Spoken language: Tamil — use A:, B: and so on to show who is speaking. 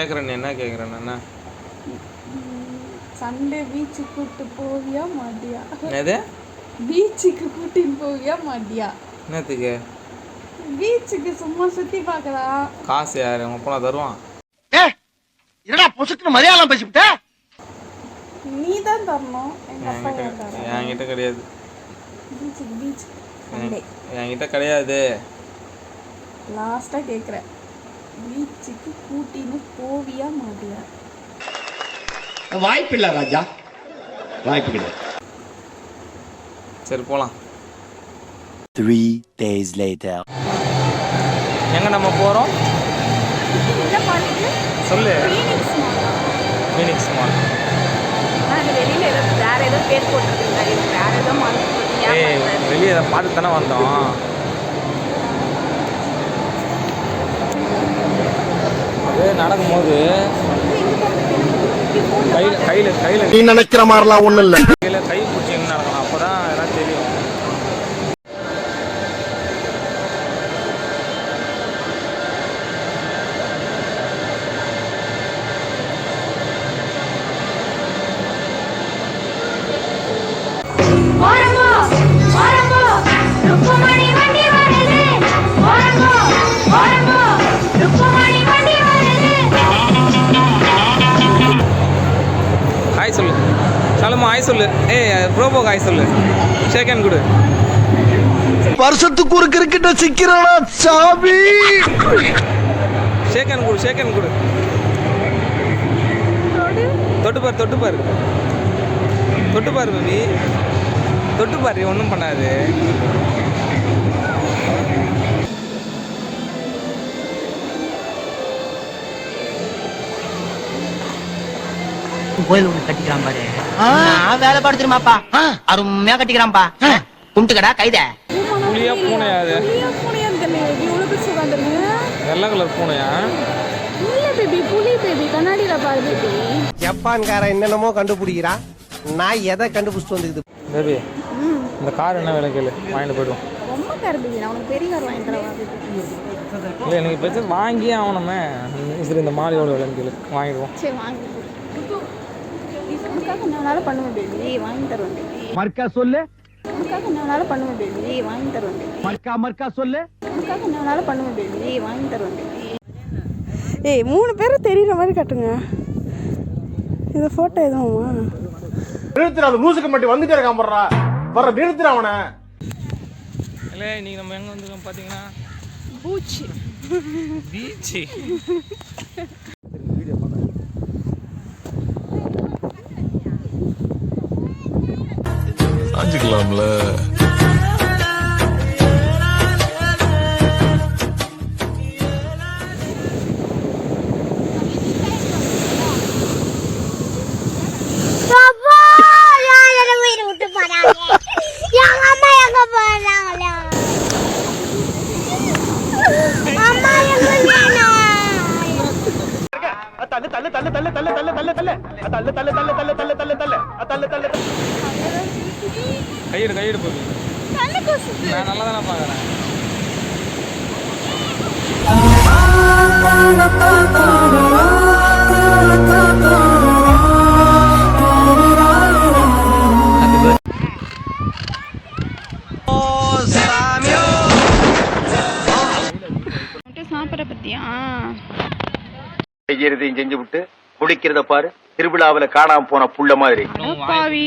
A: கேக்குறேன் என்ன கேக்குறேன் என்ன
B: சண்டே பீச்சுக்கு கூட்டு போவியா மாட்டியா?
A: எது
B: பீச்சுக்கு கூட்டின்னு போவியா மாட்டியா?
A: என்னத்துக்கு?
B: பீச்சுக்கு சும்மா சுத்தி பார்க்கலாம்.
A: காசு யாரு உங்க அப்பா தருவான்?
C: என்னடா பொசுக்கு மலையாளம் பேசிவிட்ட?
B: நீ தான் தரணும். எங்க அப்பா
A: என்கிட்ட கிடையாது.
B: பீச் சண்டே
A: என்கிட்ட கிடையாது.
B: லாஸ்டா கேக்குறேன், பீச்சுக்கு கூட்டின்னு போவியா மாட்டியா?
C: வாய்ப்பில்லை ராஜா, வாய்ப்பு கிடையாது.
A: சரி போலாம்.
D: 3 days later.
A: எங்க நம்ம போறோம்
B: என்ன மாலுக்கு?
A: சொல்லு.
B: Phoenix mall.
A: நான்
B: வெளியில வேற ஏதோ பேர் போட்டுருக்கீங்க, வேற ஏதோ மால்.
A: ஏய் வெளியே அதை பார்த்து தானே வந்தோம். அது நடக்கும்போது கையில
C: நீ நினைக்கிற மாதிரிலாம் ஒண்ணும் இல்லை.
A: கையில கை பிடிச்சிங்கன்னு நடக்கணும், அப்பதான் எல்லாம் தெரியும். ஹாய் சொல்லு சலமா, ஹாய் சொல்லு. ஏய் ப்ரோபோ ஹாய் சொல்லு. ஷேக்கன் கொடு.
C: வருஷத்துக்கு ஒரு கிரிக்கெட்ட சிக்கிறானா சாமி.
A: ஷேக்கன் கொடு. தொட்டு பாரு பேபி, தொட்டு பாரு, ஒன்றும் பண்ணாது.
E: கோயில் ஒண்ணு கட்டிக்கிறான் பாரு, வேலை பாடு தெரியுமாப்பா, அருமையா கட்டிக்கிறான்பா. கும்பிட்டுக்கடா கைத.
A: புளியா பூனையா? அது வெள்ளை கலர் பூனையா?
B: இல்ல பேபி, புலி பேபி. கண்ணாடியில பாரு பேபி.
F: ஜப்பான்காரன் என்னென்னமோ கண்டுபிடிக்கிறான், நான் எதை கண்டுபிடிச்சிட்டு வந்துக்குது
A: பேபி. இந்த கார் என்ன விலை கேளு, வாங்கிட்டு போய்டுவோம்.
B: ரொம்ப கார் பேபி, நான் உனக்கு பெரிய கார் வாங்கி தரவா பேபி?
A: இல்லை எனக்கு பிரச்சனை வாங்கியே ஆகணுமே. சரி இந்த மாலை எவ்வளோ விலைன்னு கேளு, வாங்கிடுவோம்.
B: சரி வாங்கி உனக்காக என்னால பண்ணுவேன் பேபி, வாங்கி தருவேன் பேபி.
F: மர்க்கா சொல்லு.
B: உனக்காக என்னால பண்ணுவேன் பேபி, வாங்கி தருவேன் பேபி.
F: மர்க்கா சொல்லு.
B: உனக்காக என்னால பண்ணுவேன் பேபி, வாங்கி தருவேன் பேபி. ஏய் 3 பேரும் தெரியுற மாதிரி காட்டுங்க. இந்த போட்டோ எதுவுமா?
C: நிறுத்துற, அது மூசுக்கு மட்டும் வந்துட்டே இருக்கான் போடுறா. வர நிறுத்துற அவனை.
A: இல்லை இன்னைக்கு நம்ம எங்கே வந்துருக்கோம் பார்த்தீங்கன்னா பீச்சு.
G: சாஞ்சுக்கலாம்ல.
A: கையெடு போகுது. நான் நல்லா தானே பார்க்குறேன்.
B: சாப்பிட்ற பத்தியா
C: செய்யறதையும் செஞ்சு விட்டு குடிக்கிறத பாரு, திருவிழாவில் காணாம போன புள்ள மாதிரி.
B: பாவி.